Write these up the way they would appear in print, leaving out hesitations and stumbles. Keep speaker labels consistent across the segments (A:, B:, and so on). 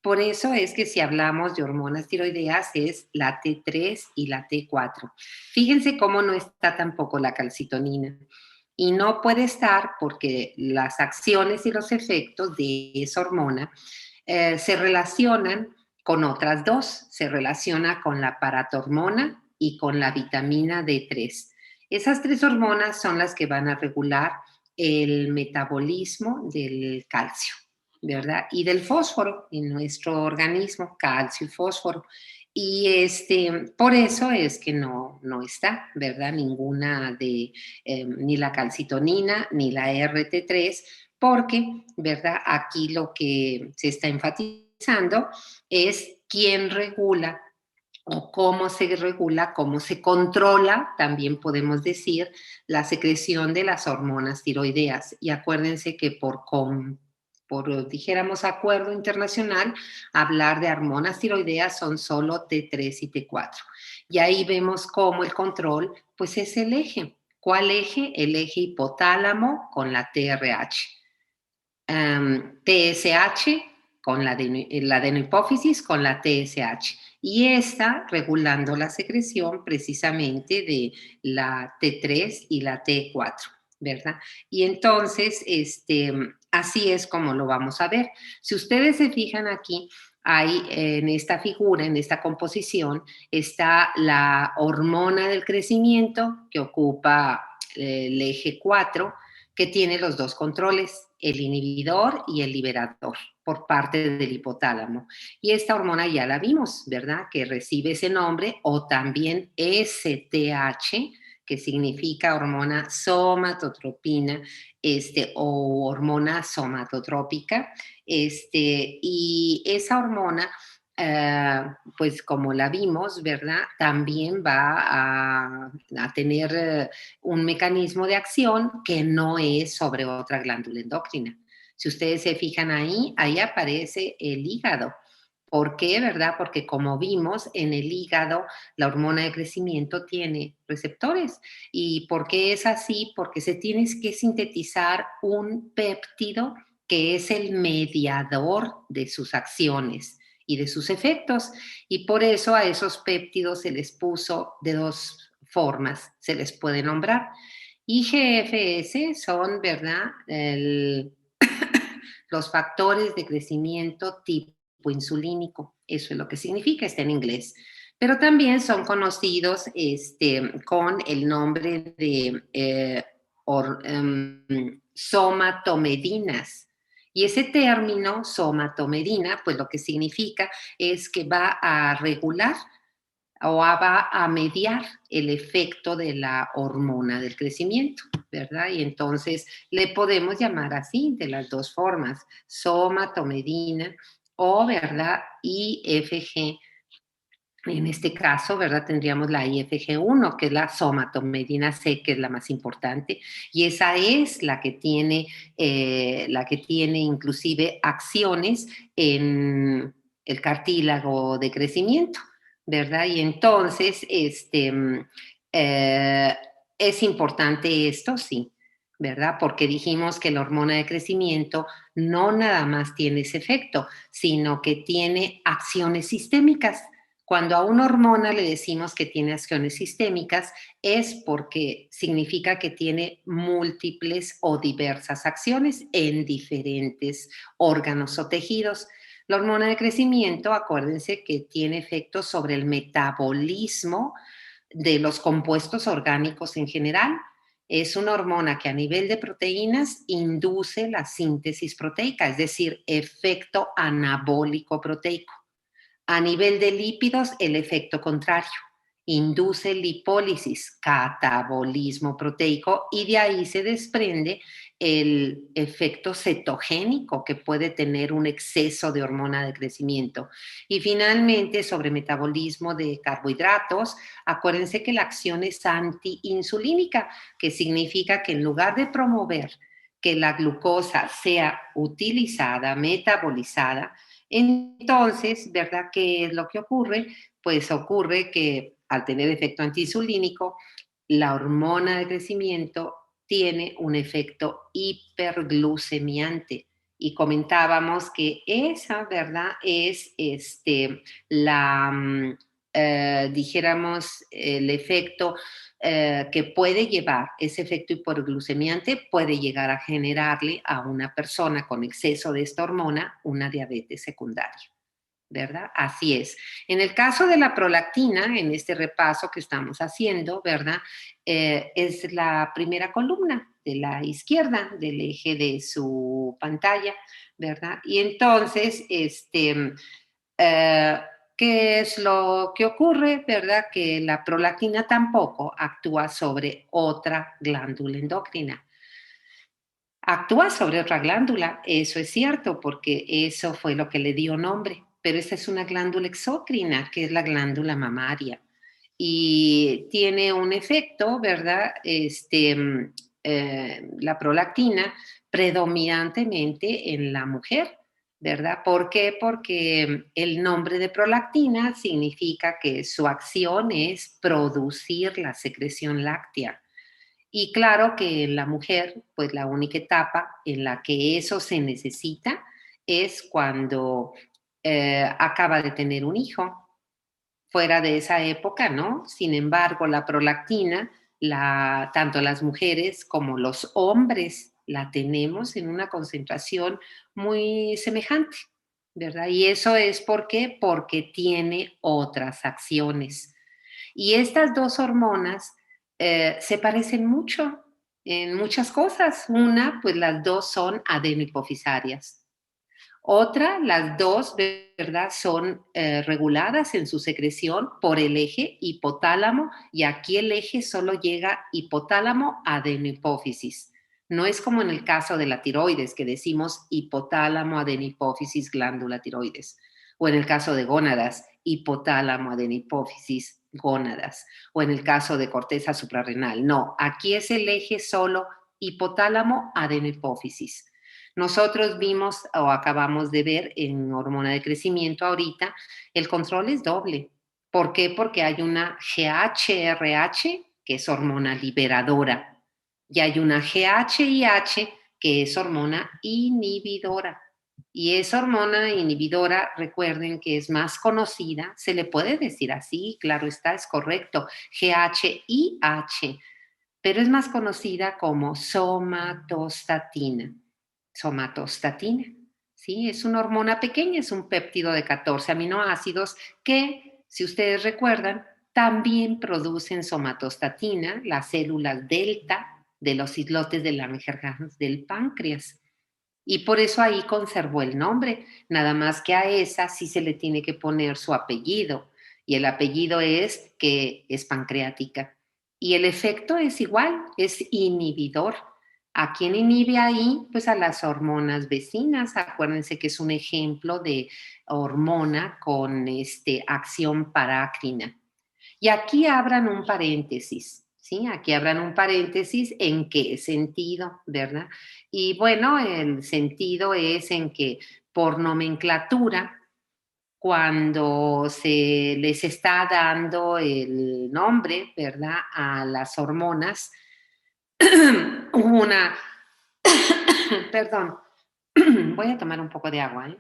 A: Por eso es que si hablamos de hormonas tiroideas es la T3 y la T4. Fíjense cómo no está tampoco la calcitonina. Y no puede estar porque las acciones y los efectos de esa hormona se relacionan con otras dos. Se relaciona con la paratormona y con la vitamina D3. Esas tres hormonas son las que van a regular el metabolismo del calcio, ¿verdad? Y del fósforo en nuestro organismo, calcio y fósforo. Y por eso es que no está, ¿verdad? Ninguna de, ni la calcitonina ni la RT3, porque, ¿verdad? Aquí lo que se está enfatizando es quién regula o cómo se regula, cómo se controla, también podemos decir, la secreción de las hormonas tiroideas. Y acuérdense que por dijéramos, acuerdo internacional, hablar de hormonas tiroideas son solo T3 y T4. Y ahí vemos cómo el control, pues es el eje. ¿Cuál eje? El eje hipotálamo con la TRH. TSH con la adenohipófisis con la TSH y esta regulando la secreción precisamente de la T3 y la T4, ¿verdad? Y entonces, así es como lo vamos a ver. Si ustedes se fijan aquí, hay en esta figura, en esta composición, está la hormona del crecimiento que ocupa el eje 4, que tiene los dos controles, el inhibidor y el liberador por parte del hipotálamo. Y esta hormona ya la vimos, ¿verdad? Que recibe ese nombre o también STH, que significa hormona somatotropina, o hormona somatotrópica, y esa hormona pues como la vimos, ¿verdad? También va a tener un mecanismo de acción que no es sobre otra glándula endocrina. Si ustedes se fijan ahí aparece el hígado. ¿Por qué, verdad? Porque como vimos, en el hígado la hormona de crecimiento tiene receptores. ¿Y por qué es así? Porque se tiene que sintetizar un péptido que es el mediador de sus acciones y de sus efectos. Y por eso a esos péptidos se les puso de dos formas, se les puede nombrar. IGFS son, ¿verdad? Los factores de crecimiento tipo insulínico. Eso es lo que significa, está en inglés. Pero también son conocidos con el nombre de somatomedinas. Y ese término, somatomedina, pues lo que significa es que va a regular o va a mediar el efecto de la hormona del crecimiento, ¿verdad? Y entonces le podemos llamar así, de las dos formas, somatomedina o, ¿verdad? IFG. En este caso, ¿verdad? Tendríamos la IFG1, que es la somatomedina C, que es la más importante, y esa es la que tiene inclusive acciones en el cartílago de crecimiento, ¿verdad? Y entonces, eh, es importante esto, sí, ¿verdad? Porque dijimos que la hormona de crecimiento no nada más tiene ese efecto, sino que tiene acciones sistémicas. Cuando a una hormona le decimos que tiene acciones sistémicas, es porque significa que tiene múltiples o diversas acciones en diferentes órganos o tejidos. La hormona de crecimiento, acuérdense que tiene efectos sobre el metabolismo de los compuestos orgánicos en general. Es una hormona que a nivel de proteínas induce la síntesis proteica, es decir, efecto anabólico proteico. A nivel de lípidos, el efecto contrario. Induce lipólisis, catabolismo proteico, y de ahí se desprende el efecto cetogénico que puede tener un exceso de hormona de crecimiento. Y finalmente, sobre metabolismo de carbohidratos, acuérdense que la acción es antiinsulínica, que significa que en lugar de promover que la glucosa sea utilizada, metabolizada, entonces, ¿verdad? ¿Qué es lo que ocurre? Pues ocurre que al tener efecto antiinsulínico, la hormona de crecimiento tiene un efecto hiperglucemiante. Y comentábamos que esa, ¿verdad? Es la, dijéramos, el efecto que puede llevar, ese efecto hiperglucemiante puede llegar a generarle a una persona con exceso de esta hormona una diabetes secundaria. ¿Verdad? Así es. En el caso de la prolactina, en este repaso que estamos haciendo, ¿verdad? Es la primera columna de la izquierda del eje de su pantalla, ¿verdad? Y entonces, eh, ¿qué es lo que ocurre? ¿Verdad? Que la prolactina tampoco actúa sobre otra glándula endocrina. Actúa sobre otra glándula, eso es cierto, porque eso fue lo que le dio nombre, pero esta es una glándula exócrina, que es la glándula mamaria, y tiene un efecto, ¿verdad? La prolactina predominantemente en la mujer, ¿verdad? ¿Por qué? Porque el nombre de prolactina significa que su acción es producir la secreción láctea. Y claro que en la mujer, pues la única etapa en la que eso se necesita es cuando acaba de tener un hijo. Fuera de esa época, ¿no? Sin embargo, la prolactina, tanto las mujeres como los hombres la tenemos en una concentración muy semejante, ¿verdad? Y eso es porque tiene otras acciones. Y estas dos hormonas se parecen mucho en muchas cosas. Una, pues las dos son adenohipofisarias. Otra, las dos, ¿verdad? Son reguladas en su secreción por el eje hipotálamo y aquí el eje solo llega hipotálamo adenohipófisis. No es como en el caso de la tiroides, que decimos hipotálamo adenohipófisis glándula tiroides. O en el caso de gónadas, hipotálamo adenohipófisis gónadas. O en el caso de corteza suprarrenal. No, aquí es el eje solo hipotálamo adenohipófisis. Nosotros vimos o acabamos de ver en hormona de crecimiento ahorita, el control es doble. ¿Por qué? Porque hay una GHRH, que es hormona liberadora, y hay una GHIH, que es hormona inhibidora. Y esa hormona inhibidora, recuerden que es más conocida, se le puede decir así, claro está, es correcto, GHIH, pero es más conocida como somatostatina. Somatostatina, ¿sí? Es una hormona pequeña, es un péptido de 14 aminoácidos que, si ustedes recuerdan, también producen somatostatina, las células delta de los islotes de Langerhans del páncreas. Y por eso ahí conservó el nombre, nada más que a esa sí se le tiene que poner su apellido. Y el apellido es que es pancreática. Y el efecto es igual, es inhibidor. ¿A quién inhibe ahí? Pues a las hormonas vecinas. Acuérdense que es un ejemplo de hormona con acción parácrina. Y aquí abran un paréntesis, ¿sí? Aquí abran un paréntesis en qué sentido, ¿verdad? Y bueno, el sentido es en que por nomenclatura, cuando se les está dando el nombre, ¿verdad? A las hormonas, hubo una, perdón, voy a tomar un poco de agua, ¿eh?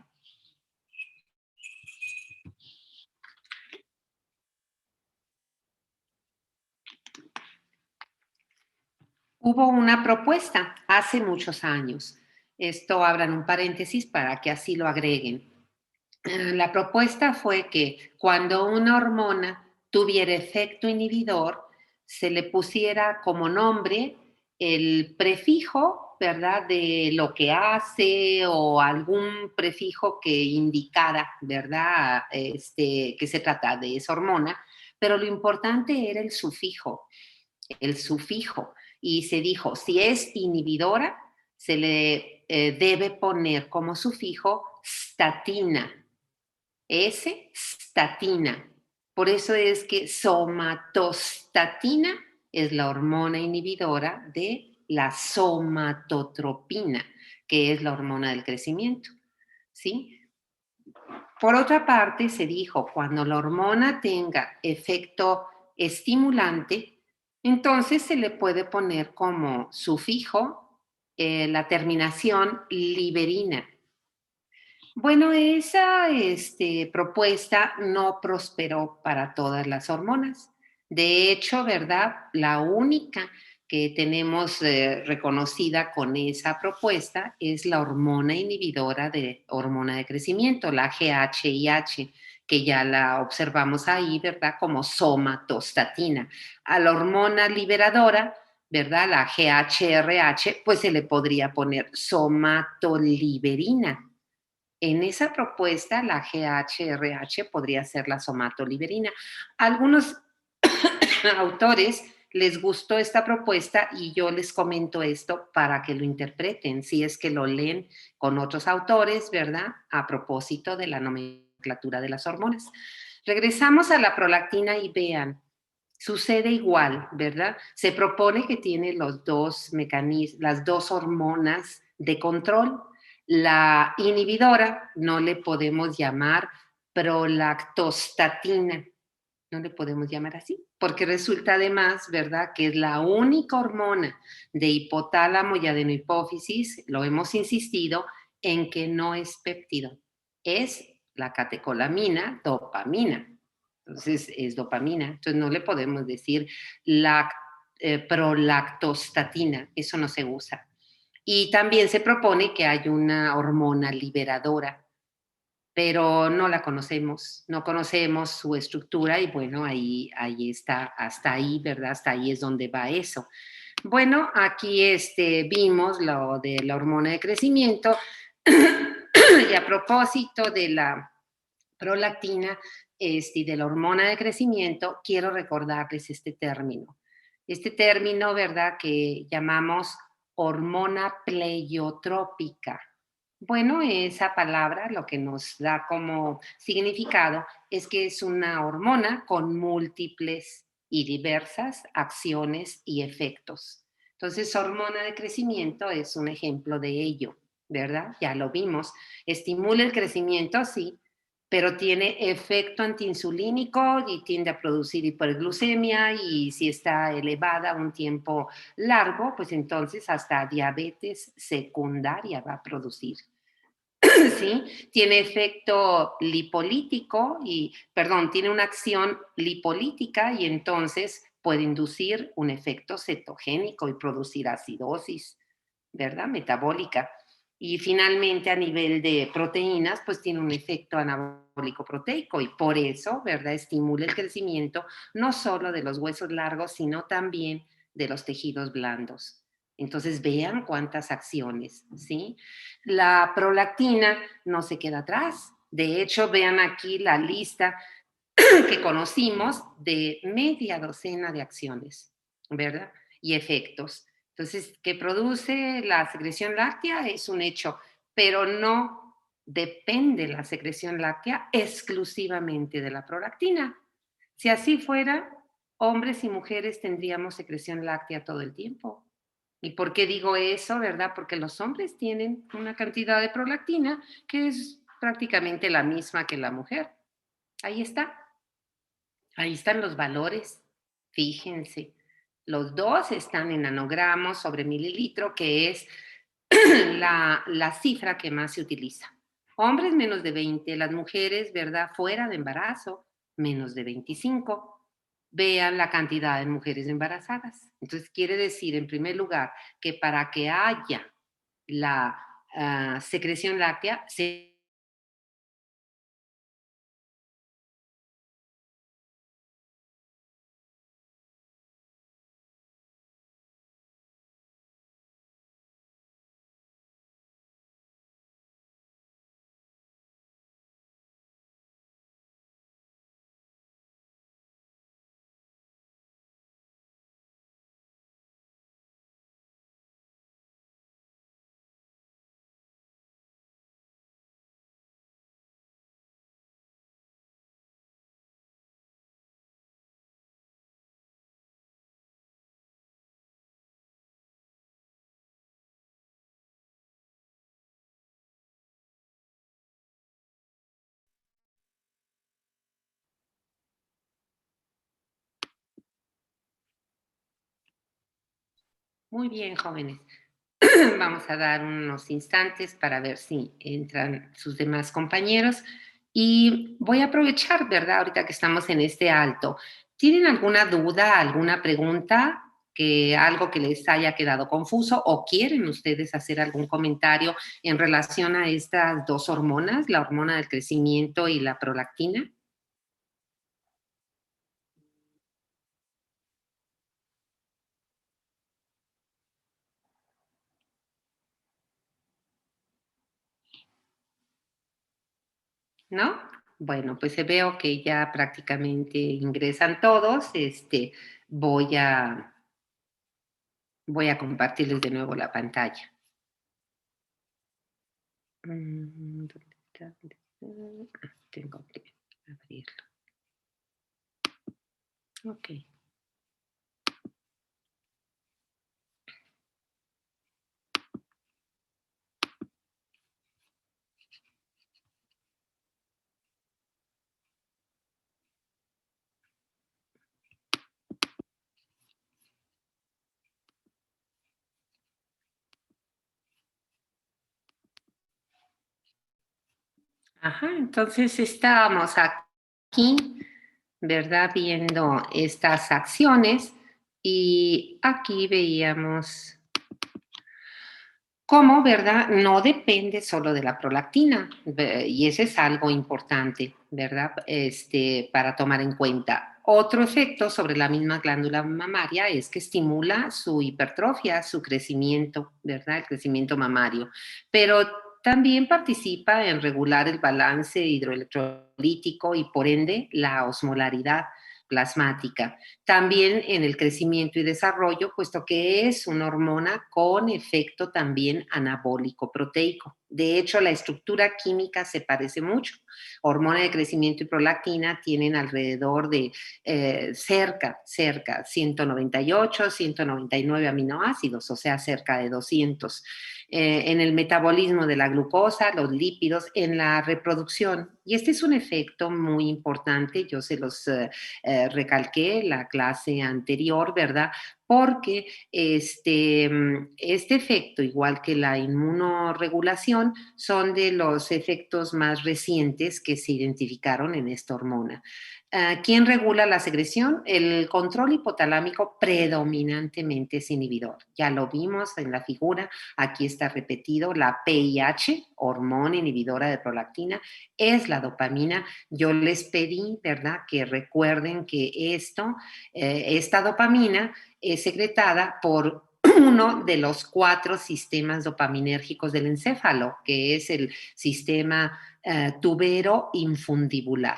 A: Hubo una propuesta hace muchos años. Esto abran un paréntesis para que así lo agreguen. La propuesta fue que cuando una hormona tuviera efecto inhibidor, se le pusiera como nombre el prefijo, ¿verdad?, de lo que hace o algún prefijo que indicara, ¿verdad?, que se trata de esa hormona, pero lo importante era el sufijo. Y se dijo, si es inhibidora, se le debe poner como sufijo statina. Statina. Por eso es que somatostatina es la hormona inhibidora de la somatotropina, que es la hormona del crecimiento. ¿Sí? Por otra parte, se dijo, cuando la hormona tenga efecto estimulante, entonces se le puede poner como sufijo la terminación liberina. Bueno, esa propuesta no prosperó para todas las hormonas. De hecho, ¿verdad? La única que tenemos reconocida con esa propuesta es la hormona inhibidora de hormona de crecimiento, la GHIH, que ya la observamos ahí, ¿verdad? Como somatostatina. A la hormona liberadora, ¿verdad? La GHRH, pues se le podría poner somatoliberina. En esa propuesta, la GHRH podría ser la somatoliberina. Algunos autores les gustó esta propuesta y yo les comento esto para que lo interpreten, si es que lo leen con otros autores, ¿verdad? A propósito de la nomenclatura de las hormonas. Regresamos a la prolactina y vean, sucede igual, ¿verdad? Se propone que tiene los dos mecanismos, las dos hormonas de control. La inhibidora no le podemos llamar prolactostatina, no le podemos llamar así, porque resulta además, ¿verdad?, que es la única hormona de hipotálamo y adenohipófisis, lo hemos insistido, en que no es péptido, es la catecolamina, dopamina. Entonces, es dopamina. Entonces, no le podemos decir la prolactostatina, eso no se usa. Y también se propone que hay una hormona liberadora, pero no la conocemos, no conocemos su estructura y bueno, ahí está, hasta ahí, ¿verdad? Hasta ahí es donde va eso. Bueno, aquí vimos lo de la hormona de crecimiento y a propósito de la prolactina y de la hormona de crecimiento, quiero recordarles este término. Este término, ¿verdad? Que llamamos hormona pleiotrópica. Bueno, esa palabra lo que nos da como significado es que es una hormona con múltiples y diversas acciones y efectos. Entonces, hormona de crecimiento es un ejemplo de ello, ¿verdad? Ya lo vimos. Estimula el crecimiento, sí, pero tiene efecto antiinsulínico y tiende a producir hiperglucemia y si está elevada un tiempo largo, pues entonces hasta diabetes secundaria va a producir. ¿Sí? Tiene efecto lipolítico y, perdón, tiene una acción lipolítica y entonces puede inducir un efecto cetogénico y producir acidosis, ¿verdad? Metabólica. Y finalmente, a nivel de proteínas, pues tiene un efecto anabólico proteico y por eso, ¿verdad? Estimula el crecimiento no solo de los huesos largos, sino también de los tejidos blandos. Entonces, vean cuántas acciones, ¿sí? La prolactina no se queda atrás. De hecho, vean aquí la lista que conocimos de media docena de acciones, ¿verdad? Y efectos. Entonces, que produce la secreción láctea es un hecho, pero no depende la secreción láctea exclusivamente de la prolactina. Si así fuera, hombres y mujeres tendríamos secreción láctea todo el tiempo. ¿Y por qué digo eso, verdad? Porque los hombres tienen una cantidad de prolactina que es prácticamente la misma que la mujer. Ahí está. Ahí están los valores, fíjense. Los dos están en nanogramos sobre mililitro, que es la cifra que más se utiliza. Hombres menos de 20, las mujeres, ¿verdad? Fuera de embarazo, menos de 25. Vean la cantidad de mujeres embarazadas. Entonces, quiere decir, en primer lugar, que para que haya la secreción láctea, se... Muy bien, jóvenes. Vamos a dar unos instantes para ver si entran sus demás compañeros. Y voy a aprovechar, ¿verdad? Ahorita que estamos en este alto. ¿Tienen alguna duda, alguna pregunta, que algo que les haya quedado confuso o quieren ustedes hacer algún comentario en relación a estas dos hormonas, la hormona del crecimiento y la prolactina? ¿No? Bueno, pues veo que ya prácticamente ingresan todos. Voy a Voy a compartirles de nuevo la pantalla. ¿Dónde está? ¿Dónde está? Tengo que abrirlo. Ok. Ajá, entonces estábamos aquí, ¿verdad? Viendo estas acciones y aquí veíamos cómo, ¿verdad? No depende solo de la prolactina, y ese es algo importante, ¿verdad? Para tomar en cuenta. Otro efecto sobre la misma glándula mamaria es que estimula su hipertrofia, su crecimiento, ¿verdad? El crecimiento mamario. Pero también participa en regular el balance hidroelectrolítico y por ende la osmolaridad plasmática. También en el crecimiento y desarrollo, puesto que es una hormona con efecto también anabólico proteico. De hecho, la estructura química se parece mucho. Hormona de crecimiento y prolactina tienen alrededor de cerca, 198, 199 aminoácidos, o sea, cerca de 200. En el metabolismo de la glucosa, los lípidos, en la reproducción. Y este es un efecto muy importante, yo se los recalqué la clase anterior, ¿verdad? Porque este efecto, igual que la inmunoregulación, son de los efectos más recientes que se identificaron en esta hormona. ¿Quién regula la secreción? El control hipotalámico predominantemente es inhibidor. Ya lo vimos en la figura, aquí está repetido, la PIH, hormona inhibidora de prolactina, es la dopamina. Yo les pedí, ¿verdad?, que recuerden que esta dopamina es secretada por uno de los cuatro sistemas dopaminérgicos del encéfalo, que es el sistema tubero infundibular.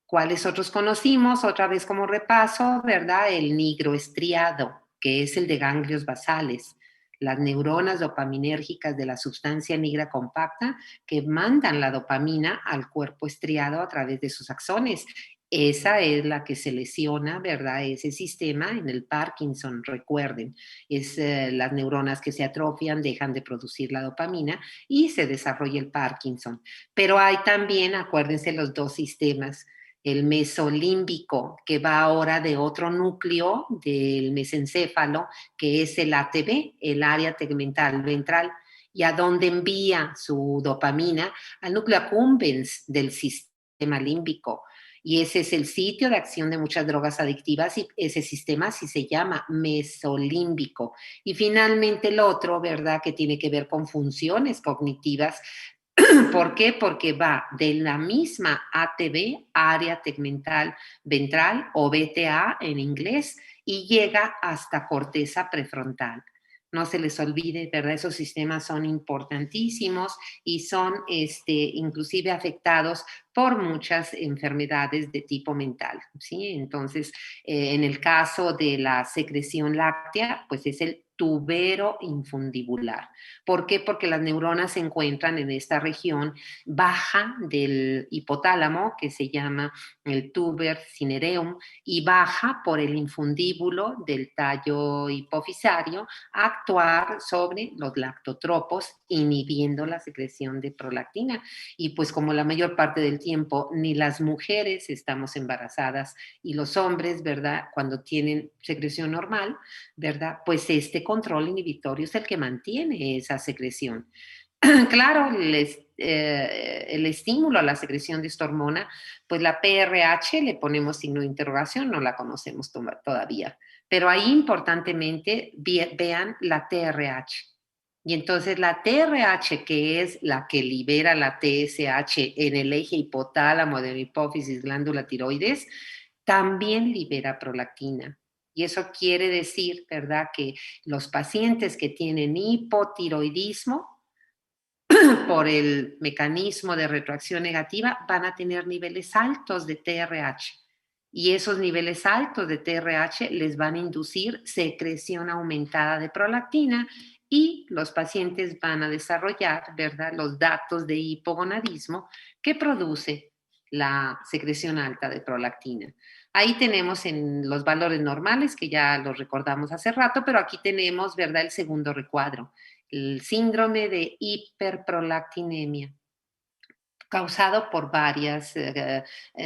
A: ¿Cuáles otros conocimos? Otra vez como repaso, ¿verdad? El nigroestriado, que es el de ganglios basales, las neuronas dopaminérgicas de la sustancia negra compacta que mandan la dopamina al cuerpo estriado a través de sus axones. Esa es la que se lesiona, ¿verdad? Ese sistema en el Parkinson, recuerden, es las neuronas que se atrofian, dejan de producir la dopamina y se desarrolla el Parkinson. Pero hay también, acuérdense, los dos sistemas, el mesolímbico, que va ahora de otro núcleo del mesencéfalo, que es el ATV, el área tegmental ventral, y a donde envía su dopamina al núcleo accumbens del sistema límbico. Y ese es el sitio de acción de muchas drogas adictivas y ese sistema sí se llama mesolímbico. Y finalmente el otro, ¿verdad?, que tiene que ver con funciones cognitivas. ¿Por qué? Porque va de la misma ATV, área tegmental ventral, o BTA en inglés, y llega hasta corteza prefrontal. No se les olvide, ¿verdad? Esos sistemas son importantísimos y son inclusive afectados por muchas enfermedades de tipo mental, ¿sí? Entonces, en el caso de la secreción láctea, pues es el tubero infundibular. ¿Por qué? Porque las neuronas se encuentran en esta región baja del hipotálamo, que se llama el tuber cinereum, y baja por el infundíbulo del tallo hipofisario a actuar sobre los lactotropos, inhibiendo la secreción de prolactina. Y pues como la mayor parte del tiempo ni las mujeres estamos embarazadas y los hombres, ¿verdad?, cuando tienen secreción normal, ¿verdad?, pues este control inhibitorio es el que mantiene esa secreción. Claro, el estímulo a la secreción de esta hormona, pues la PRH le ponemos signo de interrogación, no la conocemos todavía. Pero ahí importantemente vean la TRH. Y entonces la TRH, que es la que libera la TSH en el eje hipotálamo de la hipófisis, glándula tiroides, también libera prolactina. Y eso quiere decir, ¿verdad?, que los pacientes que tienen hipotiroidismo, por el mecanismo de retroacción negativa, van a tener niveles altos de TRH. Y esos niveles altos de TRH les van a inducir secreción aumentada de prolactina y los pacientes van a desarrollar, ¿verdad?, los datos de hipogonadismo que produce la secreción alta de prolactina. Ahí tenemos en los valores normales, que ya los recordamos hace rato, pero aquí tenemos, ¿verdad?, el segundo recuadro, el síndrome de hiperprolactinemia, causado por varias,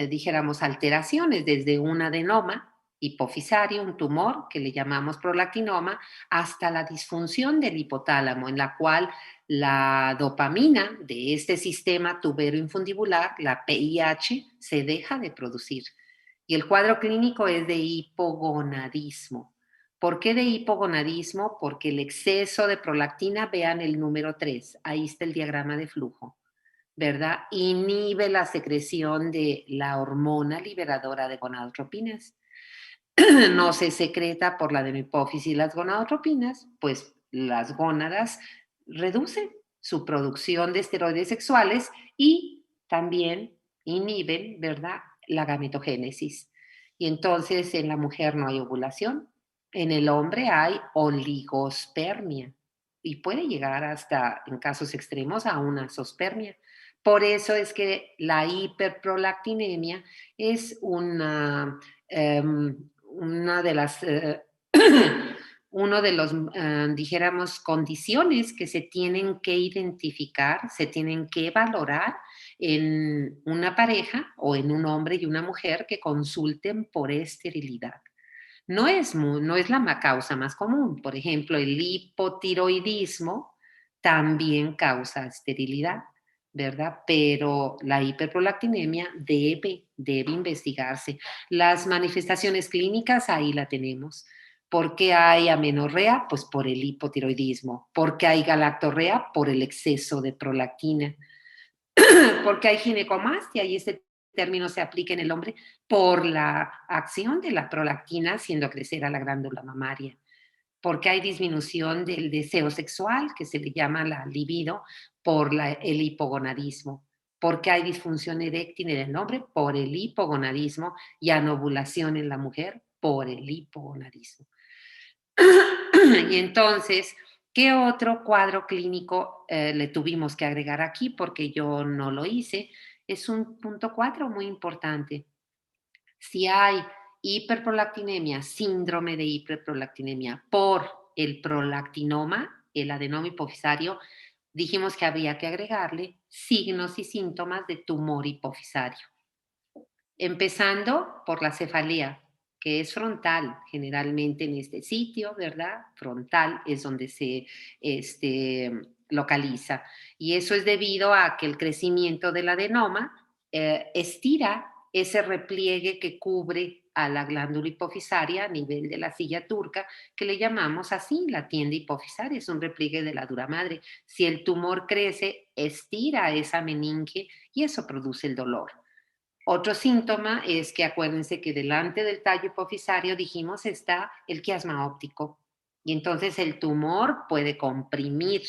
A: dijéramos, alteraciones, desde un adenoma hipofisario, un tumor que le llamamos prolactinoma, hasta la disfunción del hipotálamo, en la cual la dopamina de este sistema tubero-infundibular, la PIH, se deja de producir. Y el cuadro clínico es de hipogonadismo. ¿Por qué de hipogonadismo? Porque el exceso de prolactina, vean el número 3, ahí está el diagrama de flujo, ¿verdad? Inhibe la secreción de la hormona liberadora de gonadotropinas. No se secreta por la adenohipófisis las gonadotropinas, pues las gónadas reducen su producción de esteroides sexuales y también inhiben, ¿verdad?, la gametogénesis. Y entonces en la mujer no hay ovulación, en el hombre hay oligospermia y puede llegar hasta, en casos extremos, a una zoospermia. Por eso es que la hiperprolactinemia es una de las, uno de los, dijéramos, condiciones que se tienen que identificar, se tienen que valorar en una pareja o en un hombre y una mujer que consulten por esterilidad. No es la causa más común. Por ejemplo, el hipotiroidismo también causa esterilidad, ¿verdad? Pero la hiperprolactinemia debe investigarse. Las manifestaciones clínicas, ahí la tenemos. ¿Por qué hay amenorrea? Pues por el hipotiroidismo. ¿Por qué hay galactorrea? Por el exceso de prolactina. Porque hay ginecomastia y este término se aplica en el hombre por la acción de la prolactina haciendo crecer a la glándula mamaria. Porque hay disminución del deseo sexual, que se le llama la libido, por el hipogonadismo. Porque hay disfunción eréctil en el hombre por el hipogonadismo y anovulación en la mujer por el hipogonadismo. Y entonces, ¿qué otro cuadro clínico le tuvimos que agregar aquí? Porque yo no lo hice. Es un punto 4 muy importante. Si hay hiperprolactinemia, síndrome de hiperprolactinemia por el prolactinoma, el adenoma hipofisario, dijimos que había que agregarle signos y síntomas de tumor hipofisario. Empezando por la cefalea, que es frontal, generalmente en este sitio, ¿verdad? Frontal es donde se localiza. Y eso es debido a que el crecimiento del adenoma estira ese repliegue que cubre a la glándula hipofisaria a nivel de la silla turca, que le llamamos así, la tienda hipofisaria, es un repliegue de la dura madre. Si el tumor crece, estira esa meninge y eso produce el dolor. Otro síntoma es que acuérdense que delante del tallo hipofisario, dijimos, está el quiasma óptico. Y entonces el tumor puede comprimir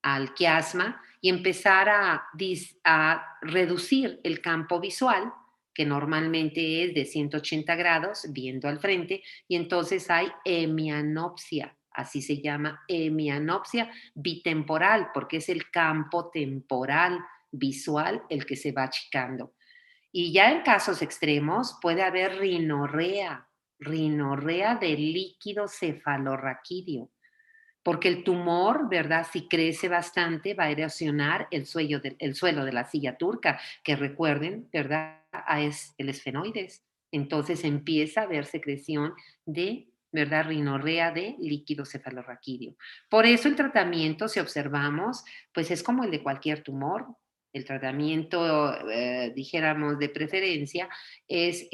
A: al quiasma y empezar a reducir el campo visual, que normalmente es de 180 grados, viendo al frente, y entonces hay hemianopsia. Así se llama, hemianopsia bitemporal, porque es el campo temporal visual el que se va achicando. Y ya en casos extremos puede haber rinorrea de líquido cefalorraquídeo, porque el tumor, ¿verdad? Si crece bastante, va a erosionar el suelo de la silla turca, que recuerden, ¿verdad? Es el esfenoides. Entonces empieza a haber secreción de ¿verdad? Rinorrea de líquido cefalorraquídeo. Por eso el tratamiento, si observamos, pues es como el de cualquier tumor. El tratamiento, dijéramos, de preferencia es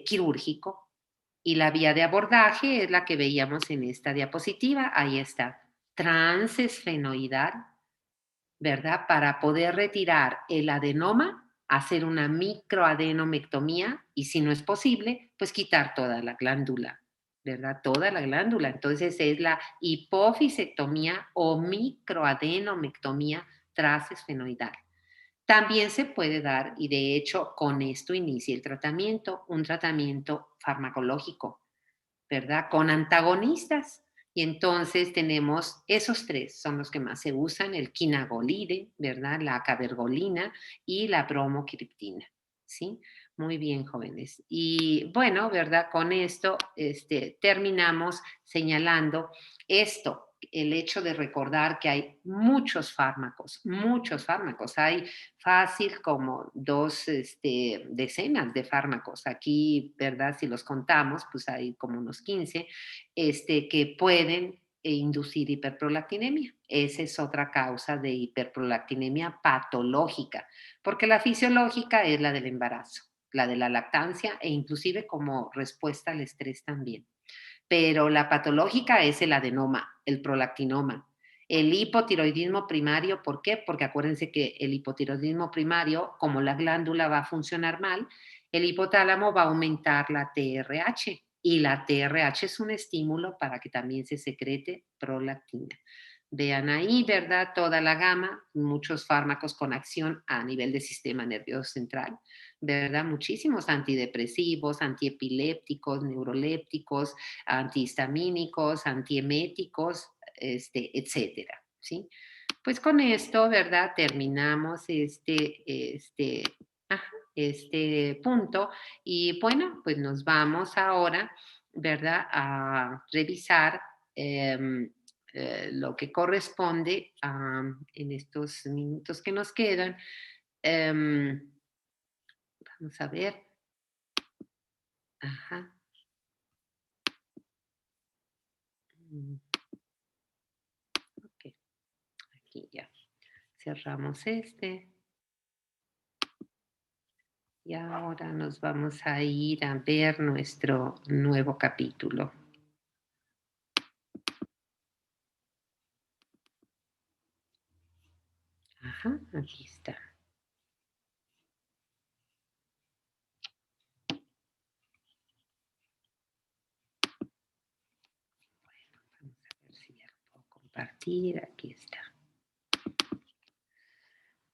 A: quirúrgico, y la vía de abordaje es la que veíamos en esta diapositiva. Ahí está, transesfenoidal, ¿verdad? Para poder retirar el adenoma, hacer una microadenomectomía y si no es posible, pues quitar toda la glándula, ¿verdad? Toda la glándula. Entonces es la hipofisectomía o microadenomectomía transesfenoidal. También se puede dar, y de hecho con esto inicia el tratamiento, un tratamiento farmacológico, ¿verdad? Con antagonistas. Y entonces tenemos esos tres, son los que más se usan, el quinagolide, ¿verdad? La cabergolina y la bromocriptina, ¿sí? Muy bien, jóvenes. Y bueno, ¿verdad? Con esto terminamos señalando esto, el hecho de recordar que hay muchos fármacos, muchos fármacos. Hay fácil como dos decenas de fármacos. Aquí, ¿verdad? Si los contamos, pues hay como unos 15 que pueden inducir hiperprolactinemia. Esa es otra causa de hiperprolactinemia patológica, porque la fisiológica es la del embarazo, la de la lactancia e inclusive como respuesta al estrés también. Pero la patológica es el adenoma, el prolactinoma. El hipotiroidismo primario, ¿por qué? Porque acuérdense que el hipotiroidismo primario, como la glándula va a funcionar mal, el hipotálamo va a aumentar la TRH y la TRH es un estímulo para que también se secrete prolactina. Vean ahí, ¿verdad? Toda la gama, muchos fármacos con acción a nivel del sistema nervioso central, ¿verdad? Muchísimos antidepresivos, antiepilépticos, neurolépticos, antihistamínicos, antieméticos, etcétera, ¿sí? Pues con esto, ¿verdad? Terminamos ajá, este punto y bueno, pues nos vamos ahora, ¿verdad? A revisar lo que corresponde en estos minutos que nos quedan. em, Vamos a ver. Ajá. Mm, ok, aquí ya. Cerramos y ahora nos vamos a ir a ver nuestro nuevo capítulo. Ajá, aquí está. Vamos a ver si ya lo puedo compartir. Aquí está.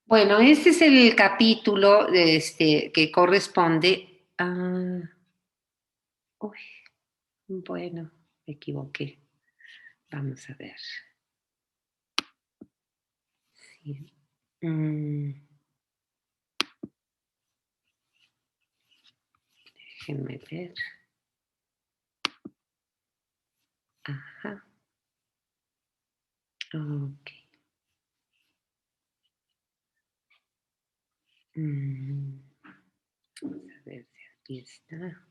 A: Bueno, este es el capítulo que corresponde a... Uy, bueno, me equivoqué. Vamos a ver. Sí. Mm, déjenme ver. Ajá. Ok. Mm, vamos a ver si aquí está.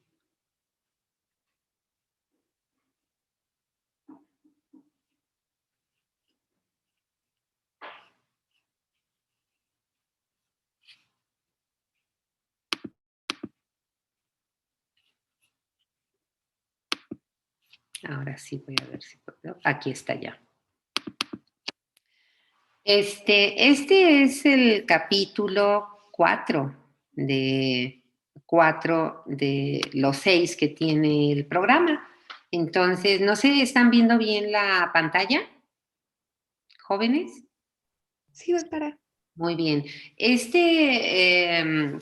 A: Ahora sí voy a ver si puedo. Aquí está ya. Este es el capítulo 4 de los 6 que tiene el programa. Entonces, no sé, ¿están viendo bien la pantalla, jóvenes?
B: Sí, doctora.
A: Muy bien.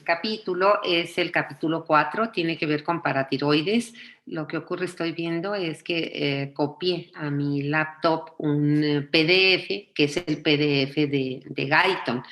A: Capítulo es el capítulo 4, tiene que ver con paratiroides. Lo que ocurre, estoy viendo, es que copié a mi laptop un PDF, que es el PDF de Guyton.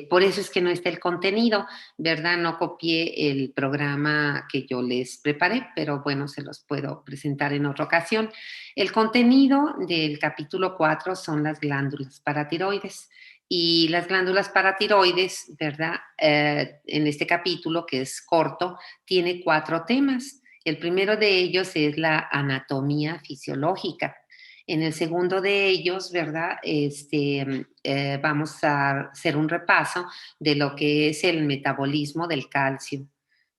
A: Por eso es que no está el contenido, ¿verdad? No copié el programa que yo les preparé, pero bueno, se los puedo presentar en otra ocasión. El contenido del capítulo 4 son las glándulas paratiroides. Y las glándulas paratiroides, ¿verdad? En este capítulo, que es corto, tiene 4 temas. El primero de ellos es la anatomía fisiológica. En el segundo de ellos, ¿verdad? Vamos a hacer un repaso de lo que es el metabolismo del calcio.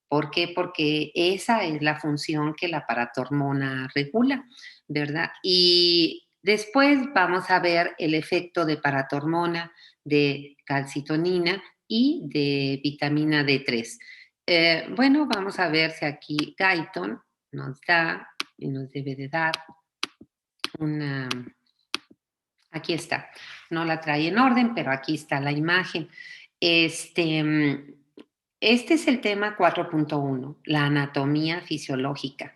A: ¿Por qué? Porque esa es la función que la paratormona regula, ¿verdad? Y después vamos a ver el efecto de paratormona, de calcitonina y de vitamina D3. Bueno, vamos a ver si aquí Guyton nos da y nos debe de dar una. Aquí está. No la trae en orden, pero aquí está la imagen. Este, mm, este es el tema 4.1, la anatomía fisiológica.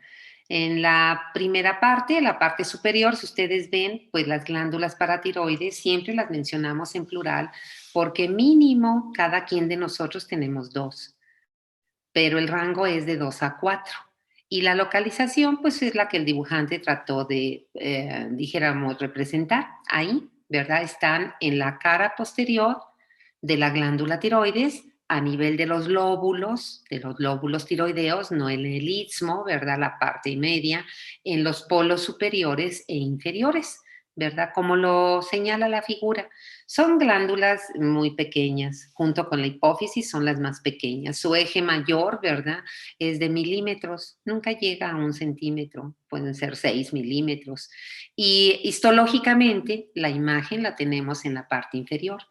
A: En la primera parte, la parte superior, si ustedes ven, pues las glándulas paratiroides siempre las mencionamos en plural porque mínimo cada quien de nosotros tenemos dos, pero el rango es de 2 a 4. Y la localización, pues es la que el dibujante trató de, dijéramos, representar. Ahí, ¿verdad? Están en la cara posterior de la glándula tiroides, a nivel de los lóbulos tiroideos, no en el istmo, ¿verdad? La parte media, en los polos superiores e inferiores, ¿verdad? Como lo señala la figura. Son glándulas muy pequeñas, junto con la hipófisis son las más pequeñas. Su eje mayor, ¿verdad? Es de milímetros, nunca llega a 1 centímetro, pueden ser 6 milímetros. Y histológicamente la imagen la tenemos en la parte inferior.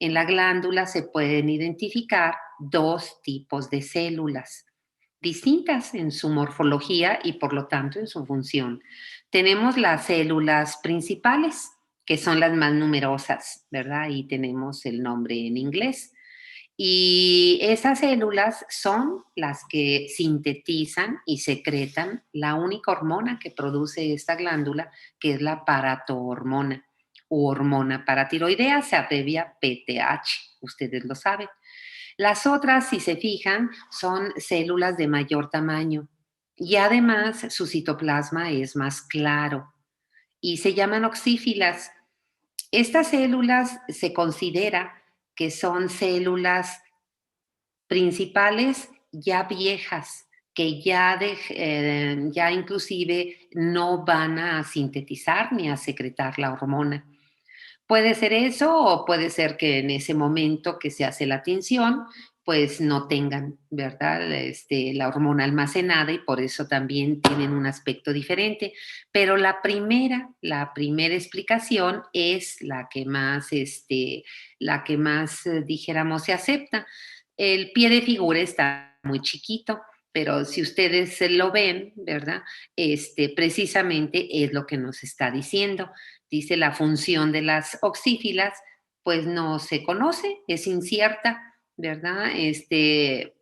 A: En la glándula se pueden identificar dos tipos de células distintas en su morfología y por lo tanto en su función. Tenemos las células principales, que son las más numerosas, ¿verdad? Y tenemos el nombre en inglés. Y esas células son las que sintetizan y secretan la única hormona que produce esta glándula, que es la paratohormona u hormona paratiroidea, se abrevia PTH, ustedes lo saben. Las otras, si se fijan, son células de mayor tamaño y además su citoplasma es más claro y se llaman oxífilas. Estas células se considera que son células principales ya viejas, que ya inclusive no van a sintetizar ni a secretar la hormona. Puede ser eso o puede ser que en ese momento que se hace la tinción, pues no tengan, ¿verdad? La hormona almacenada y por eso también tienen un aspecto diferente. Pero la primera explicación es la que más, dijéramos, se acepta. El pie de figura está muy chiquito, pero si ustedes lo ven, ¿verdad? Precisamente es lo que nos está diciendo. Dice la función de las oxífilas, pues no se conoce, es incierta, ¿verdad?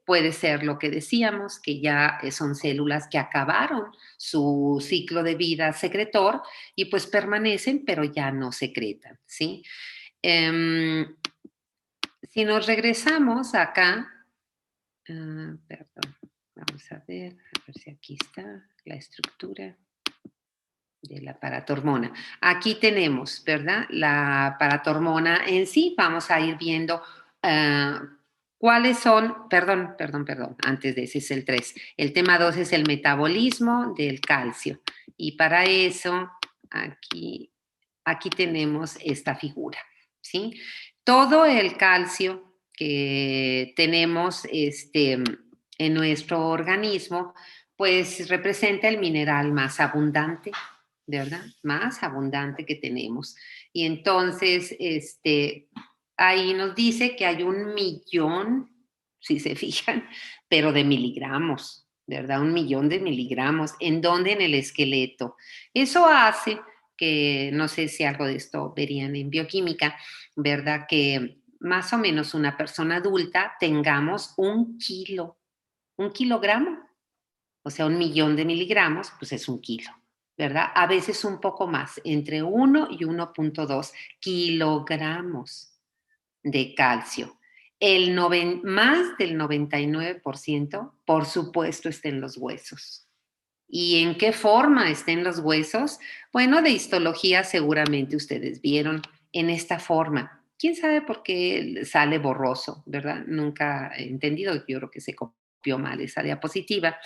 A: Puede ser lo que decíamos, que ya son células que acabaron su ciclo de vida secretor y pues permanecen, pero ya no secretan, ¿sí? Em, si nos regresamos acá, perdón, vamos a ver si aquí está la estructura de la paratormona. Aquí tenemos, ¿verdad? La paratormona en sí. Vamos a ir viendo cuáles son, perdón, antes de ese es el 3. El tema 2 es el metabolismo del calcio. Y para eso, aquí tenemos esta figura, ¿sí? Todo el calcio que tenemos en nuestro organismo, pues representa el mineral más abundante, ¿verdad? Más abundante que tenemos. Y entonces, ahí nos dice que hay 1 millón, si se fijan, pero de miligramos, ¿verdad? 1 millón de miligramos. ¿En dónde? En el esqueleto. Eso hace que, no sé si algo de esto verían en bioquímica, ¿verdad? Que más o menos una persona adulta tengamos 1 kilo, 1 kilogramo, o sea, 1 millón de miligramos, pues es 1 kilo, ¿verdad? A veces un poco más, entre 1 y 1,2 kilogramos de calcio. Más del 99%, por supuesto, está en los huesos. ¿Y en qué forma está en los huesos? Bueno, de histología seguramente ustedes vieron en esta forma. ¿Quién sabe por qué sale borroso, verdad? Nunca he entendido, yo creo que se copió mal esa diapositiva,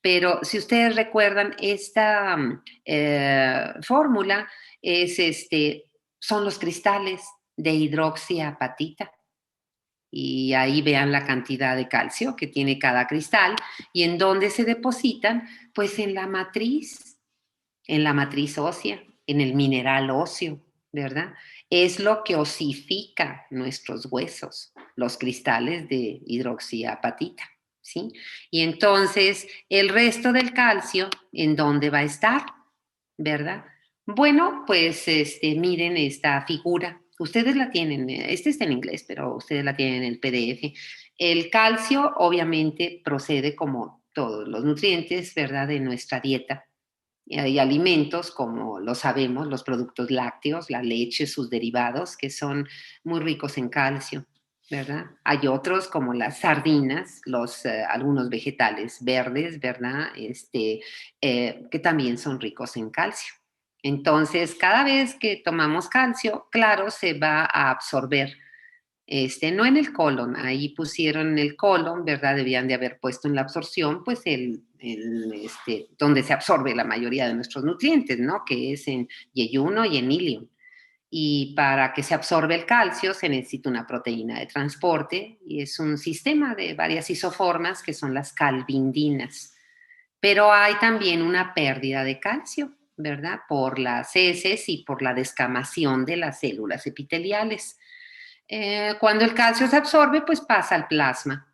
A: pero si ustedes recuerdan, esta fórmula es son los cristales de hidroxiapatita. Y ahí vean la cantidad de calcio que tiene cada cristal y en dónde se depositan, pues en la matriz ósea, en el mineral óseo, ¿verdad? Es lo que osifica nuestros huesos, los cristales de hidroxiapatita, ¿sí? Y entonces, el resto del calcio, ¿en dónde va a estar? ¿Verdad? Bueno, pues miren esta figura. Ustedes la tienen, está en inglés, pero ustedes la tienen en el PDF. El calcio obviamente procede como todos los nutrientes, ¿verdad? De nuestra dieta. Hay alimentos como lo sabemos, los productos lácteos, la leche, sus derivados, que son muy ricos en calcio, ¿verdad? Hay otros como las sardinas, algunos vegetales verdes, ¿verdad? Que también son ricos en calcio. Entonces, cada vez que tomamos calcio, claro, se va a absorber no en el colon, ahí pusieron en el colon, ¿verdad? Debían de haber puesto en la absorción, pues donde se absorbe la mayoría de nuestros nutrientes, ¿no? Que es en yeyuno y en ilium. Y para que se absorbe el calcio se necesita una proteína de transporte y es un sistema de varias isoformas que son las calvindinas. Pero hay también una pérdida de calcio, ¿verdad? Por las heces y por la descamación de las células epiteliales. Cuando el calcio se absorbe, pues pasa al plasma,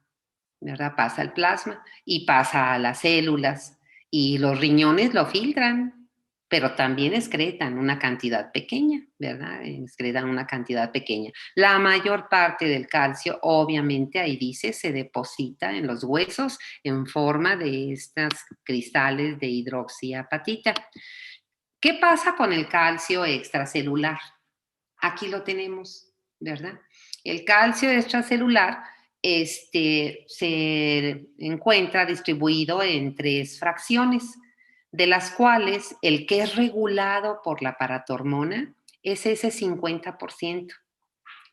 A: ¿verdad? Pasa al plasma y pasa a las células y los riñones lo filtran, pero también excretan una cantidad pequeña, ¿verdad? Excretan una cantidad pequeña. La mayor parte del calcio, obviamente, ahí dice, se deposita en los huesos en forma de estas cristales de hidroxiapatita. ¿Qué pasa con el calcio extracelular? Aquí lo tenemos, ¿verdad? El calcio extracelular se encuentra distribuido en 3 fracciones, de las cuales el que es regulado por la paratormona es ese 50%,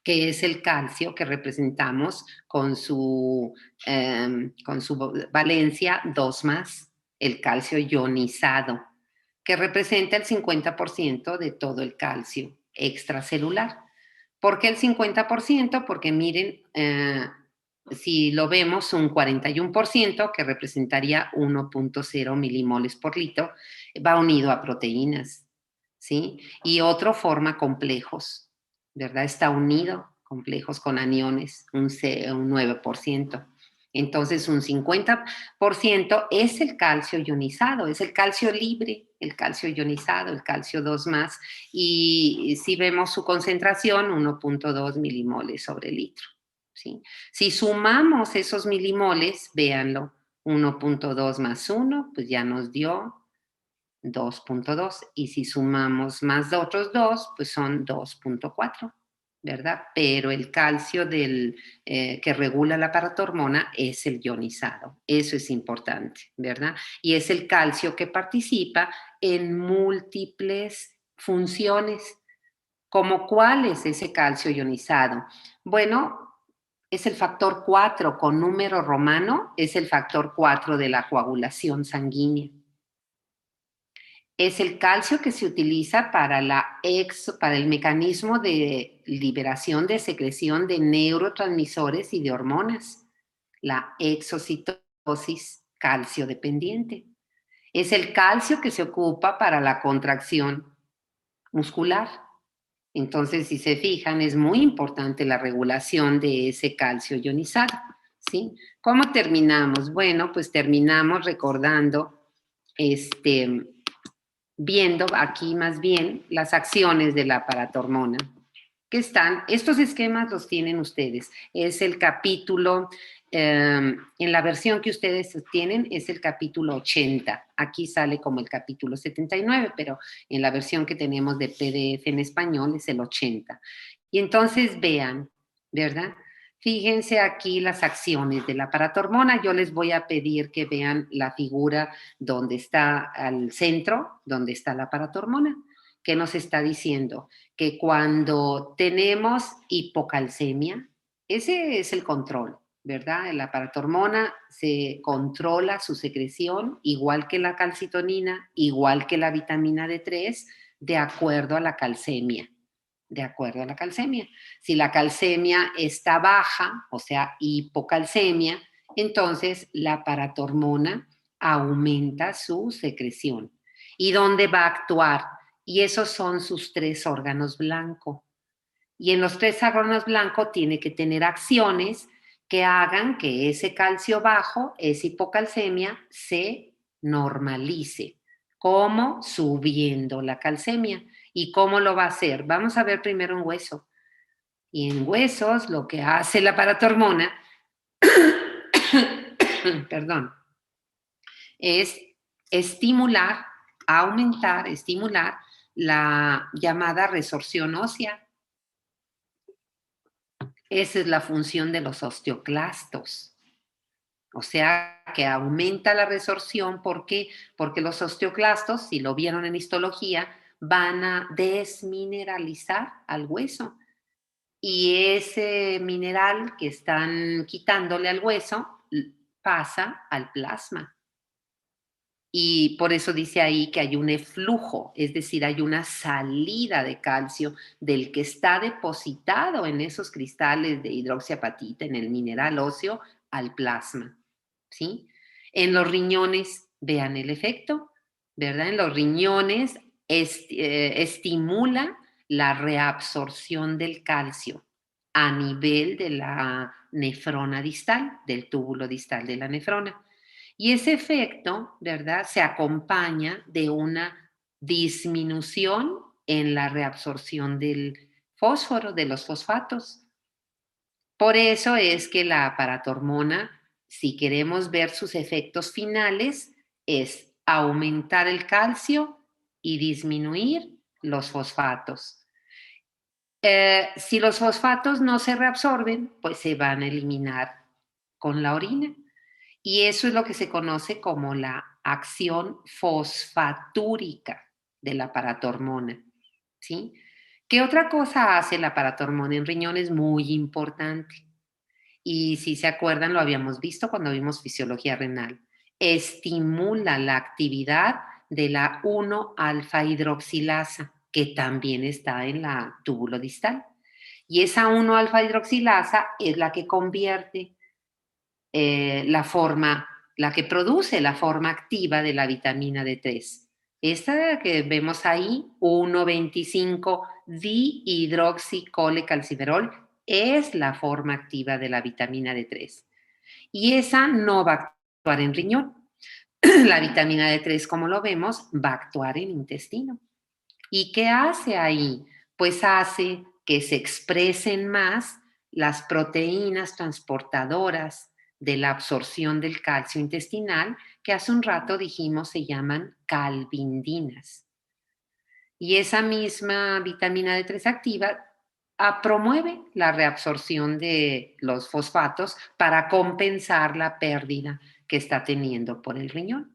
A: que es el calcio que representamos con su valencia 2 más, el calcio ionizado, que representa el 50% de todo el calcio extracelular. ¿Por qué el 50%? Porque miren, si lo vemos, un 41%, que representaría 1.0 milimoles por litro, va unido a proteínas, ¿sí? Y otro forma complejos, ¿verdad? Está unido, complejos con aniones, un 9%. Entonces, un 50% es el calcio ionizado, es el calcio libre, el calcio ionizado, el calcio 2 más, y si vemos su concentración, 1.2 milimoles sobre litro, ¿sí? Si sumamos esos milimoles, véanlo, 1.2 más 1, pues ya nos dio 2.2, y si sumamos más de otros 2, pues son 2.4, ¿verdad? Pero el calcio que regula la paratormona es el ionizado, eso es importante, ¿verdad? Y es el calcio que participa en múltiples funciones. ¿Como cuál es ese calcio ionizado? Bueno, es el factor 4 con número romano, es el factor 4 de la coagulación sanguínea. Es el calcio que se utiliza para el mecanismo de liberación de secreción de neurotransmisores y de hormonas, la exocitosis calcio dependiente. Es el calcio que se ocupa para la contracción muscular. Entonces, si se fijan, es muy importante la regulación de ese calcio ionizado, ¿sí? ¿Cómo terminamos? Bueno, pues terminamos recordando viendo aquí más bien las acciones de la paratormona. Estos esquemas los tienen ustedes. Es el capítulo, en la versión que ustedes tienen, es el capítulo 80. Aquí sale como el capítulo 79, pero en la versión que tenemos de PDF en español es el 80. Y entonces vean, ¿verdad? Fíjense aquí las acciones de la paratormona. Yo les voy a pedir que vean la figura donde está al centro, donde está la paratormona, que nos está diciendo que cuando tenemos hipocalcemia, ese es el control, ¿verdad? La paratormona se controla su secreción, igual que la calcitonina, igual que la vitamina D3, de acuerdo a la calcemia. De acuerdo a la calcemia. Si la calcemia está baja, o sea, hipocalcemia, entonces la paratormona aumenta su secreción. ¿Y dónde va a actuar? Y esos son sus tres órganos blancos. Y en los tres órganos blancos tiene que tener acciones que hagan que ese calcio bajo, esa hipocalcemia, se normalice. ¿Cómo? Subiendo la calcemia. ¿Y cómo lo va a hacer? Vamos a ver primero en hueso. Y en huesos lo que hace la paratormona, perdón, es estimular, aumentar, estimular la llamada resorción ósea. Esa es la función de los osteoclastos. O sea, que aumenta la resorción. ¿Por qué? Porque los osteoclastos, si lo vieron en histología, van a desmineralizar al hueso. Y ese mineral que están quitándole al hueso pasa al plasma. Y por eso dice ahí que hay un eflujo, es decir, hay una salida de calcio del que está depositado en esos cristales de hidroxiapatita, en el mineral óseo, al plasma. ¿Sí? En los riñones, vean el efecto, ¿verdad? En los riñones estimula la reabsorción del calcio a nivel de la nefrona distal, del túbulo distal de la nefrona. Y ese efecto, ¿verdad?, se acompaña de una disminución en la reabsorción del fósforo, de los fosfatos. Por eso es que la paratormona, si queremos ver sus efectos finales, es aumentar el calcio y disminuir los fosfatos. Si los fosfatos no se reabsorben, pues se van a eliminar con la orina. Y eso es lo que se conoce como la acción fosfatúrica de la paratormona, ¿sí? ¿Qué otra cosa hace la paratormona en riñones? Muy importante. Y si se acuerdan, lo habíamos visto cuando vimos fisiología renal. Estimula la actividad de la 1-alfa hidroxilasa, que también está en la túbulo distal. Y esa 1-alfa hidroxilasa es la que convierte la que produce la forma activa de la vitamina D3. Esta que vemos ahí, 1,25-dihidroxicolecalciferol, es la forma activa de la vitamina D3. Y esa no va a actuar en riñón. La vitamina D3, como lo vemos, va a actuar en intestino. ¿Y qué hace ahí? Pues hace que se expresen más las proteínas transportadoras de la absorción del calcio intestinal, que hace un rato dijimos se llaman calvindinas. Y esa misma vitamina D3 activa promueve la reabsorción de los fosfatos para compensar la pérdida que está teniendo por el riñón.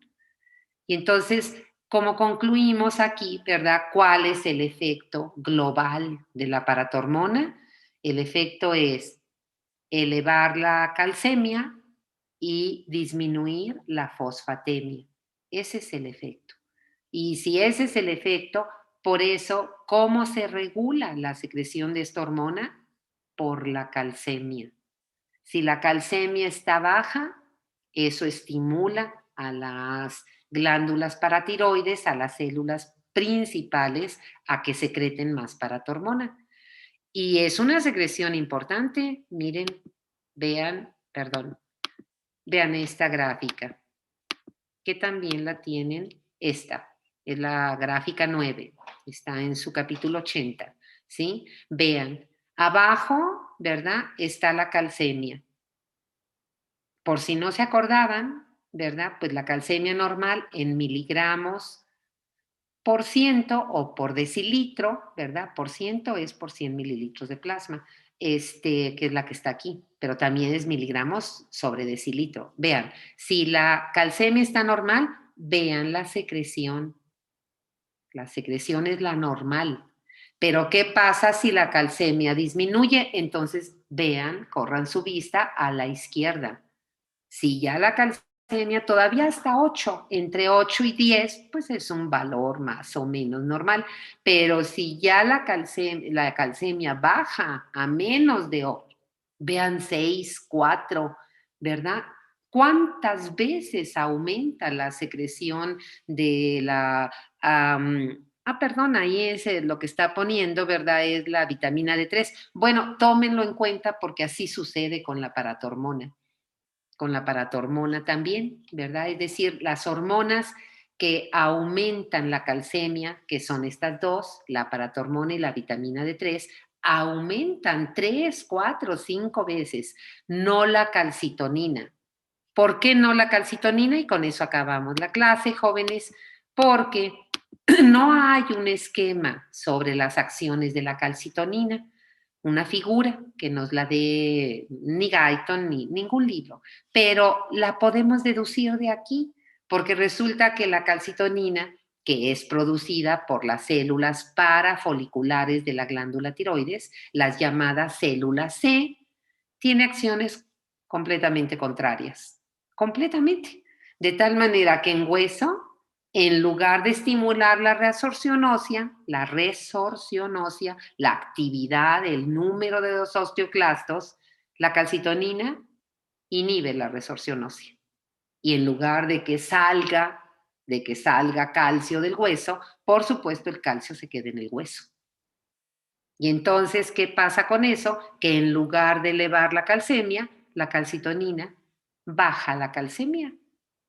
A: Y entonces, como concluimos aquí, ¿verdad? ¿Cuál es el efecto global de la paratormona? El efecto es elevar la calcemia y disminuir la fosfatemia. Ese es el efecto. Y si ese es el efecto, por eso, ¿cómo se regula la secreción de esta hormona? Por la calcemia. Si la calcemia está baja, eso estimula a las glándulas paratiroides, a las células principales, a que secreten más paratormona. Y es una secreción importante. Miren, vean esta gráfica, que también la tienen. Esta es la gráfica 9, está en su capítulo 80, ¿sí? Vean, abajo, ¿verdad?, está la calcemia. Por si no se acordaban, ¿verdad? Pues la calcemia normal en miligramos por ciento o por decilitro, ¿verdad? Por ciento es por 100 mililitros de plasma, que es la que está aquí, pero también es miligramos sobre decilitro. Vean, si la calcemia está normal, vean la secreción. La secreción es la normal. Pero ¿qué pasa si la calcemia disminuye? Entonces vean, corran su vista a la izquierda. Si ya la calcemia todavía está 8, entre 8 y 10, pues es un valor más o menos normal. Pero si ya la calcemia baja a menos de 8, vean 6, 4, ¿verdad? ¿Cuántas veces aumenta la secreción de perdón, ahí es lo que está poniendo, ¿verdad? Es la vitamina D3. Bueno, tómenlo en cuenta porque así sucede con la paratormona también, ¿verdad? Es decir, las hormonas que aumentan la calcemia, que son estas dos, la paratormona y la vitamina D3, aumentan 3, 4, 5 veces, no la calcitonina. ¿Por qué no la calcitonina? Y con eso acabamos la clase, jóvenes, porque no hay un esquema sobre las acciones de la calcitonina, una figura que nos la dé ni Guyton ni ningún libro, pero la podemos deducir de aquí, porque resulta que la calcitonina, que es producida por las células parafoliculares de la glándula tiroides, las llamadas células C, tiene acciones completamente contrarias, completamente. De tal manera que en hueso, en lugar de estimular la resorción ósea, la actividad, el número de los osteoclastos, la calcitonina inhibe la resorción ósea. Y en lugar de que salga calcio del hueso, por supuesto el calcio se queda en el hueso. Y entonces, ¿qué pasa con eso? Que en lugar de elevar la calcemia, la calcitonina baja la calcemia.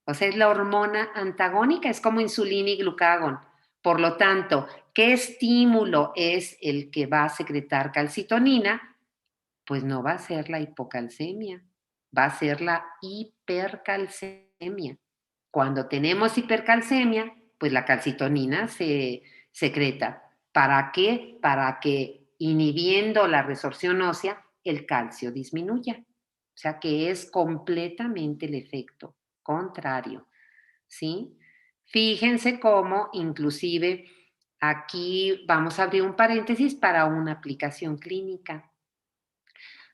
A: O sea, es la hormona antagónica, es como insulina y glucagón. Por lo tanto, ¿qué estímulo es el que va a secretar calcitonina? Pues no va a ser la hipocalcemia, va a ser la hipercalcemia. Cuando tenemos hipercalcemia, pues la calcitonina se secreta. ¿Para qué? Para que inhibiendo la resorción ósea, el calcio disminuya. O sea que es completamente el efecto contrario, ¿sí? Fíjense cómo inclusive aquí vamos a abrir un paréntesis para una aplicación clínica.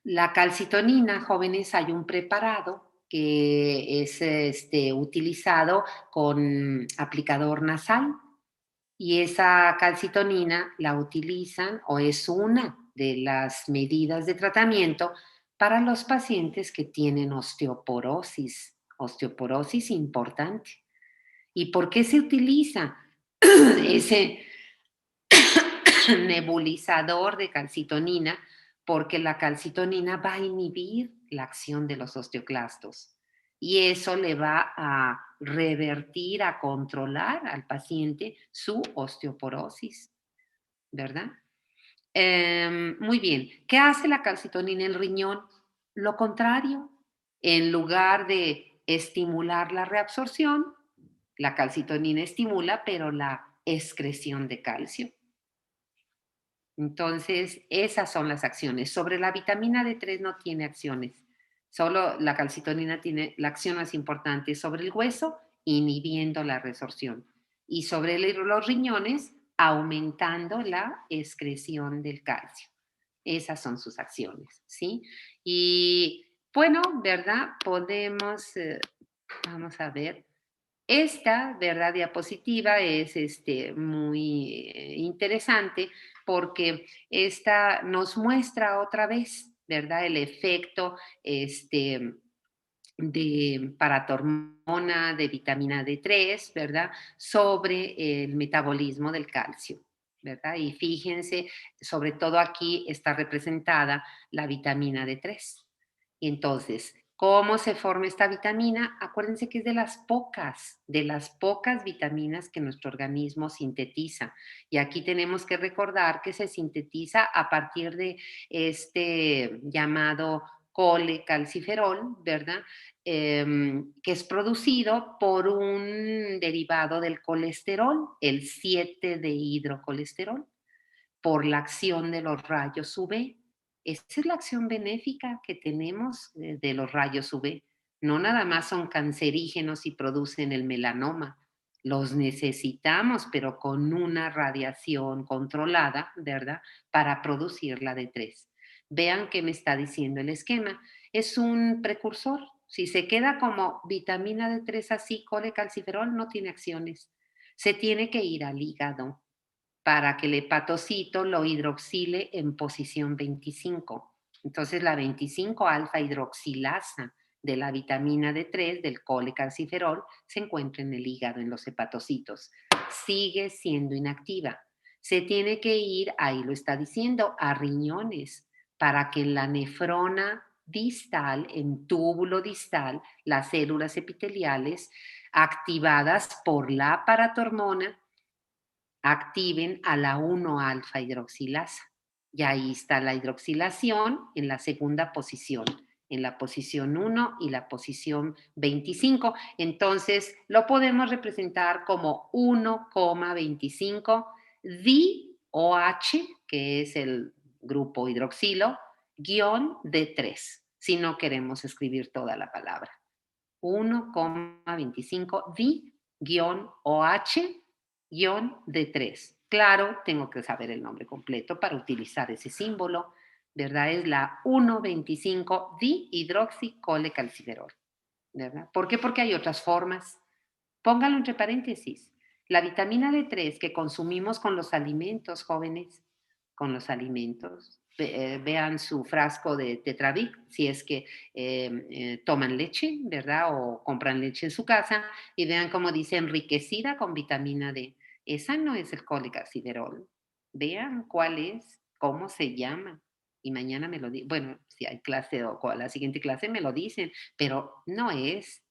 A: La calcitonina, jóvenes, hay un preparado que es utilizado con aplicador nasal y esa calcitonina la utilizan o es una de las medidas de tratamiento para los pacientes que tienen osteoporosis importante. ¿Y por qué se utiliza ese nebulizador de calcitonina? Porque la calcitonina va a inhibir la acción de los osteoclastos y eso le va a revertir, a controlar al paciente su osteoporosis, ¿verdad? Muy bien. ¿Qué hace la calcitonina en el riñón? Lo contrario. En lugar de estimular la reabsorción, la calcitonina estimula, pero la excreción de calcio. Entonces, esas son las acciones. Sobre la vitamina D3 no tiene acciones. Solo la calcitonina tiene la acción más importante sobre el hueso, inhibiendo la resorción. Y sobre los riñones, aumentando la excreción del calcio. Esas son sus acciones, ¿sí? Y bueno, ¿verdad? Vamos a ver, esta, ¿verdad? Diapositiva es muy interesante porque esta nos muestra otra vez, ¿verdad? El efecto de paratormona, de vitamina D3, ¿verdad? Sobre el metabolismo del calcio, ¿verdad? Y fíjense, sobre todo aquí está representada la vitamina D3. Y entonces, ¿cómo se forma esta vitamina? Acuérdense que es de las pocas vitaminas que nuestro organismo sintetiza. Y aquí tenemos que recordar que se sintetiza a partir de este llamado colecalciferol, ¿verdad? Que es producido por un derivado del colesterol, el 7-dehidrocolesterol, por la acción de los rayos UV. Esa es la acción benéfica que tenemos de los rayos UV. No nada más son cancerígenos y producen el melanoma. Los necesitamos, pero con una radiación controlada, ¿verdad? Para producir la D3. Vean qué me está diciendo el esquema. Es un precursor. Si se queda como vitamina D3 así, colecalciferol, no tiene acciones. Se tiene que ir al hígado para que el hepatocito lo hidroxile en posición 25. Entonces, la 25 alfa hidroxilasa de la vitamina D3, del colecalciferol, se encuentra en el hígado, en los hepatocitos. Sigue siendo inactiva. Se tiene que ir, ahí lo está diciendo, a riñones, para que la nefrona distal, en túbulo distal, las células epiteliales activadas por la paratormona activen a la 1-alfa hidroxilasa. Y ahí está la hidroxilación en la segunda posición, en la posición 1 y la posición 25. Entonces, lo podemos representar como 1,25 DOH, que es el grupo hidroxilo, guión D3, si no queremos escribir toda la palabra. 1,25 D-OH-D3. Claro, tengo que saber el nombre completo para utilizar ese símbolo, ¿verdad? Es la 1,25 dihidroxicolecalciferol, ¿verdad? ¿Por qué? Porque hay otras formas. Póngalo entre paréntesis. La vitamina D3 que consumimos con los alimentos, jóvenes, con los alimentos. Vean su frasco de Tetravic, si es que toman leche, ¿verdad? O compran leche en su casa y vean cómo dice enriquecida con vitamina D. Esa no es el colecalciferol. Vean cuál es, cómo se llama. Y mañana me lo dicen. Bueno, si hay clase o a la siguiente clase me lo dicen, pero no es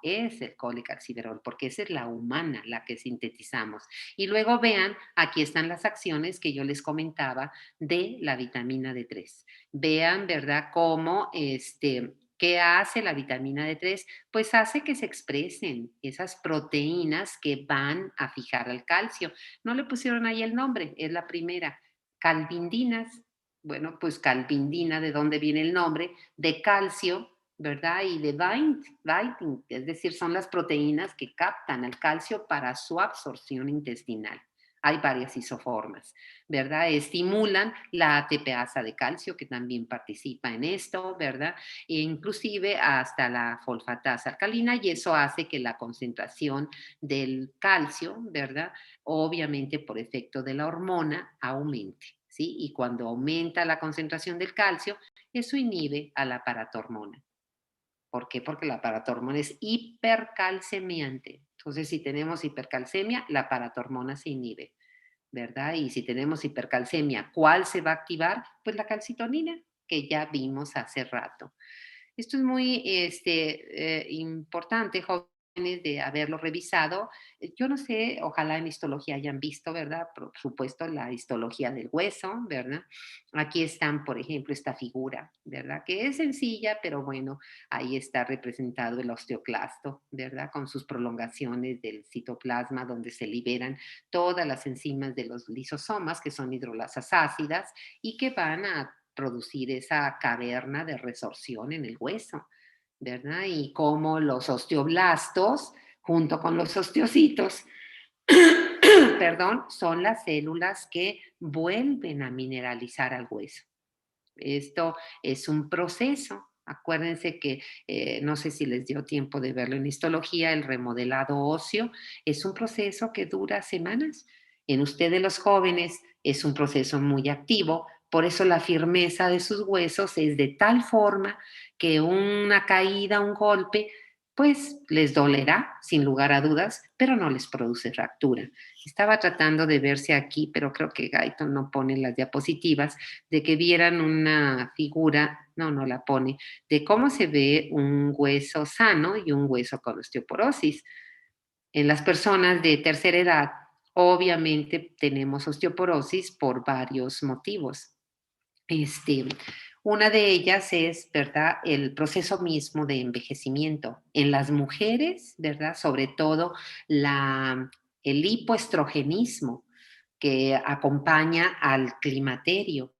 A: el colecalciferol, porque esa es la humana, la que sintetizamos. Y luego vean, aquí están las acciones que yo les comentaba de la vitamina D3. Vean, ¿verdad?, cómo ¿qué hace la vitamina D3? Pues hace que se expresen esas proteínas que van a fijar al calcio. No le pusieron ahí el nombre, es la primera. Calvindinas. Bueno, pues calvindina, ¿de dónde viene el nombre? De calcio, ¿verdad? Y de binding, es decir, son las proteínas que captan al calcio para su absorción intestinal. Hay varias isoformas, ¿verdad? Estimulan la ATPasa de calcio, que también participa en esto, ¿verdad? E inclusive hasta la fosfatasa alcalina, y eso hace que la concentración del calcio, ¿verdad? Obviamente por efecto de la hormona, aumente, ¿sí? Y cuando aumenta la concentración del calcio, eso inhibe a la paratormona. ¿Por qué? Porque la paratormona es hipercalcemiante. Entonces, si tenemos hipercalcemia, la paratormona se inhibe, ¿verdad? Y si tenemos hipercalcemia, ¿cuál se va a activar? Pues la calcitonina, que ya vimos hace rato. Esto es muy importante, jóvenes, de haberlo revisado. Yo no sé, ojalá en histología hayan visto, ¿verdad? Por supuesto, la histología del hueso, ¿verdad? Aquí están, por ejemplo, esta figura, ¿verdad? Que es sencilla, pero bueno, ahí está representado el osteoclasto, ¿verdad? Con sus prolongaciones del citoplasma, donde se liberan todas las enzimas de los lisosomas, que son hidrolasas ácidas, y que van a producir esa caverna de resorción en el hueso, ¿verdad? Y como los osteoblastos, junto con los osteocitos, perdón, son las células que vuelven a mineralizar al hueso. Esto es un proceso. Acuérdense que, no sé si les dio tiempo de verlo en histología, el remodelado óseo es un proceso que dura semanas. En ustedes los jóvenes es un proceso muy activo, por eso la firmeza de sus huesos es de tal forma que una caída, un golpe, pues les dolerá, sin lugar a dudas, pero no les produce fractura. Estaba tratando de verse aquí, pero creo que Gayton no pone las diapositivas, de que vieran una figura, no la pone, de cómo se ve un hueso sano y un hueso con osteoporosis. En las personas de tercera edad, obviamente tenemos osteoporosis por varios motivos. Este, una de ellas es, ¿verdad?, el proceso mismo de envejecimiento. En las mujeres, ¿verdad?, sobre todo el hipoestrogenismo que acompaña al climaterio.